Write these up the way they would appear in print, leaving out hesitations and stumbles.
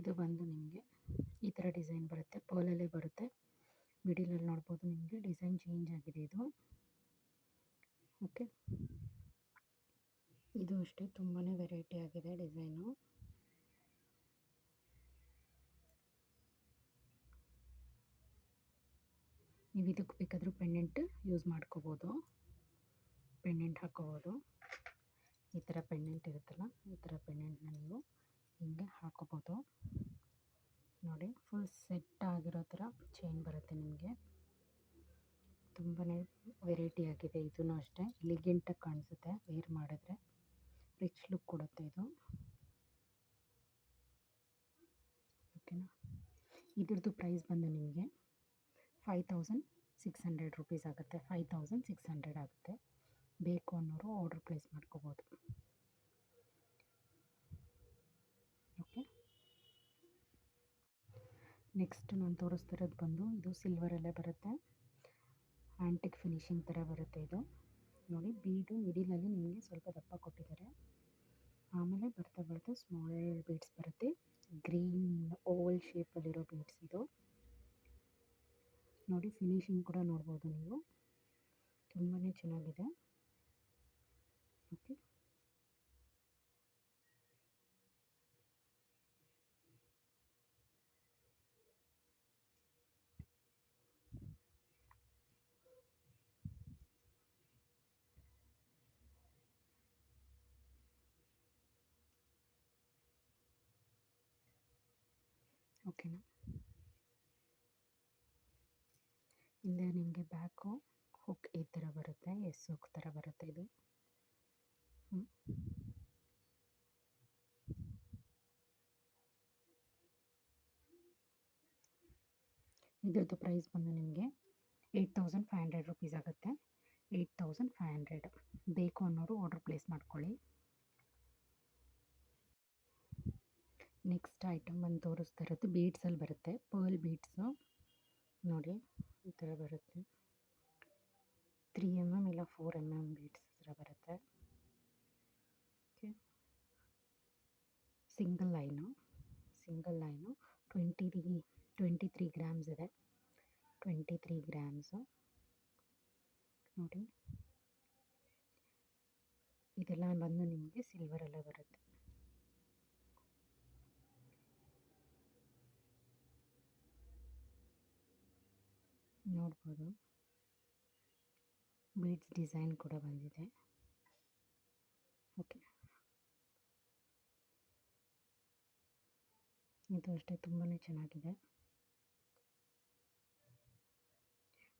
ಇದು ಬಂದು ನಿಮಗೆ ಈ ಥರ ಡಿಸೈನ್ ಬರುತ್ತೆ, ಪರ್ಲಲ್ಲೇ ಬರುತ್ತೆ. ಮಿಡಿಲಲ್ಲಿ ನೋಡ್ಬೋದು ನಿಮಗೆ ಡಿಸೈನ್ ಚೇಂಜ್ ಆಗಿದೆ ಇದು. ಓಕೆ, ಇದು ಅಷ್ಟೇ ತುಂಬಾ ವೆರೈಟಿ ಆಗಿದೆ ಡಿಸೈನು. ನೀವು ಇದಕ್ಕೆ ಬೇಕಾದರೂ ಪೆಂಡೆಂಟ್ ಯೂಸ್ ಮಾಡ್ಕೋಬೋದು, ಪೆಂಡೆಂಟ್ ಹಾಕೋಬೋದು. ಈ ಥರ ಪೆಂಡೆಂಟ್ ಇರುತ್ತಲ್ಲ, ಈ ಥರ ಪೆಂಡೆಂಟ್ನ ನೀವು ಹಿಂಗೆ ಹಾಕೋಬೋದು. ನೋಡಿ, ಫುಲ್ ಸೆಟ್ ಆಗಿರೋ ಥರ ಚೈನ್ ಬರುತ್ತೆ ನಿಮಗೆ. ತುಂಬಾ ವೆರೈಟಿ ಆಗಿದೆ ಇದೂ ಅಷ್ಟೇ. ಎಲಿಗೆಂಟಾಗಿ ಕಾಣಿಸುತ್ತೆ ವೇರ್ ಮಾಡಿದ್ರೆ, ರಿಚ್ ಲುಕ್ ಕೊಡುತ್ತೆ ಇದು. ಓಕೆನಾ, ಇದ್ರದ್ದು ಪ್ರೈಸ್ ಬಂದು ನಿಮಗೆ 5600 ರುಪೀಸ್ ಆಗುತ್ತೆ. 5600 ಆಗುತ್ತೆ. ಬೇಕು ಅನ್ನೋರು ಆರ್ಡ್ರ್ ಪ್ಲೇಸ್ ಮಾಡ್ಕೋಬೋದು. ಓಕೆ, ನೆಕ್ಸ್ಟ್ ನಾನು ತೋರಿಸ್ತಿರೋದು ಬಂದು ಇದು ಸಿಲ್ವರಲ್ಲೇ ಬರುತ್ತೆ. ಆ್ಯಂಟಿಕ್ ಫಿನಿಶಿಂಗ್ ಥರ ಬರುತ್ತೆ ಇದು. ನೋಡಿ, ಬೀಡು ಮಿಡಿಲಲ್ಲಿ ನಿಮಗೆ ಸ್ವಲ್ಪ ದಪ್ಪ ಕೊಟ್ಟಿದ್ದಾರೆ. ಆಮೇಲೆ ಬರ್ತಾ ಬರ್ತಾ ಸ್ಮಾಲ್ ಬೀಡ್ಸ್ ಬರುತ್ತೆ. ಗ್ರೀನ್ ಓವಲ್ ಶೇಪಲ್ಲಿರೋ ಬೀಡ್ಸ್ ಇದು. ನೋಡಿ, ಫಿನಿಶಿಂಗ್ ಕೂಡ ನೋಡ್ಬೋದು ನೀವು, ತುಂಬಾ ಚೆನ್ನಾಗಿದೆ. ಓಕೆ, ಓಕೆನಾ. ಹಿಂದೆ ನಿಮಗೆ ಬ್ಯಾಕು ಹುಕ್ ಈ ಥರ ಬರುತ್ತೆ, ಹುಕ್ ಥರ ಬರುತ್ತೆ ಇದು. ಇದ್ರದ್ದು ಪ್ರೈಸ್ ಬಂದು ನಿಮಗೆ 8500 ರುಪೀಸ್ ಆಗುತ್ತೆ. 8500. ಬೇಕು ಅನ್ನೋರು ಆರ್ಡ್ರ್ ಪ್ಲೇಸ್ ಮಾಡ್ಕೊಳ್ಳಿ. ನೆಕ್ಸ್ಟ್ ಐಟಮ್ ಬಂದು ತೋರಿಸ್ತಾ ಇರೋದು ಬೀಡ್ಸಲ್ಲಿ ಬರುತ್ತೆ, ಪರ್ಲ್ ಬೀಡ್ಸು. ನೋಡಿ, ಈ ಥರ ಬರುತ್ತೆ. 3 mm ಇಲ್ಲ 4 mm ಬೀಡ್ಸ್ ಥರ ಬರುತ್ತೆ. ಓಕೆ, ಸಿಂಗಲ್ ಲೈನು 23 ಗ್ರಾಮ್ಸ್ ಇದೆ. 23 ಗ್ರಾಮ್ಸು. ನೋಡಿ, ಇದೆಲ್ಲ ಬಂದು ನಿಮಗೆ ಸಿಲ್ವರಲ್ಲೇ ಬರುತ್ತೆ. ನೋಡ್ಬೋದು, ಬೀಡ್ಸ್ ಡಿಸೈನ್ ಕೂಡ ಬಂದಿದೆ. ಓಕೆ, ಇದು ಅಷ್ಟೇ ತುಂಬಾ ಚೆನ್ನಾಗಿದೆ,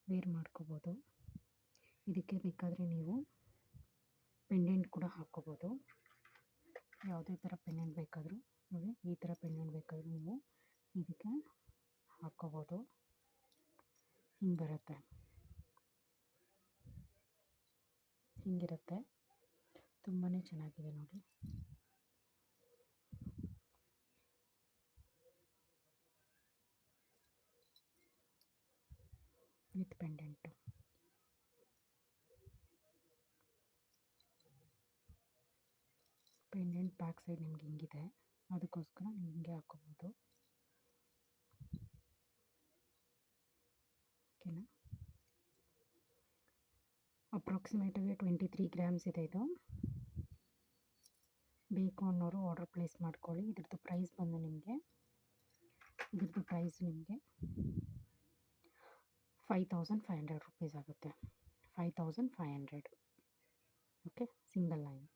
ವೇರ್ ಮಾಡ್ಕೋಬೋದು. ಇದಕ್ಕೆ ಬೇಕಾದರೆ ನೀವು ಪೆಂಡೆಂಟ್ ಕೂಡ ಹಾಕ್ಕೋಬೋದು. ಯಾವುದೇ ಥರ ಪೆಂಡೆಂಟ್ ಬೇಕಾದರೂ, ನೋಡಿ ಈ ಥರ ಪೆಂಡೆಂಟ್ ಬೇಕಾದರೂ ನೀವು ಇದಕ್ಕೆ ಹಾಕ್ಕೋಬೋದು. ಹಿಂಗೆ ಬರುತ್ತೆ, ಹಿಂಗಿರುತ್ತೆ. ತುಂಬಾ ಚೆನ್ನಾಗಿದೆ ನೋಡಿ. With pendant. Pendant back side ನಿಮ್ಗೆ ಹಿಂಗಿದೆ, ಅದಕ್ಕೋಸ್ಕರ ನೀವು ಹಿಂಗೆ ಹಾಕ್ಕೋಬೋದು. ಓಕೆನಾ, ಅಪ್ರಾಕ್ಸಿಮೇಟಾಗಿ 23 ಗ್ರಾಮ್ಸ್ ಇದೆ ಇದು. ಬೇಕು ಅನ್ನೋರು ಆರ್ಡರ್ ಪ್ಲೇಸ್ ಮಾಡ್ಕೊಳ್ಳಿ. ಇದ್ರದ್ದು ಪ್ರೈಸ್ ಬಂದು ನಿಮಗೆ 5500 ರುಪೀಸ್ ಆಗುತ್ತೆ. 5500. Okay, single line.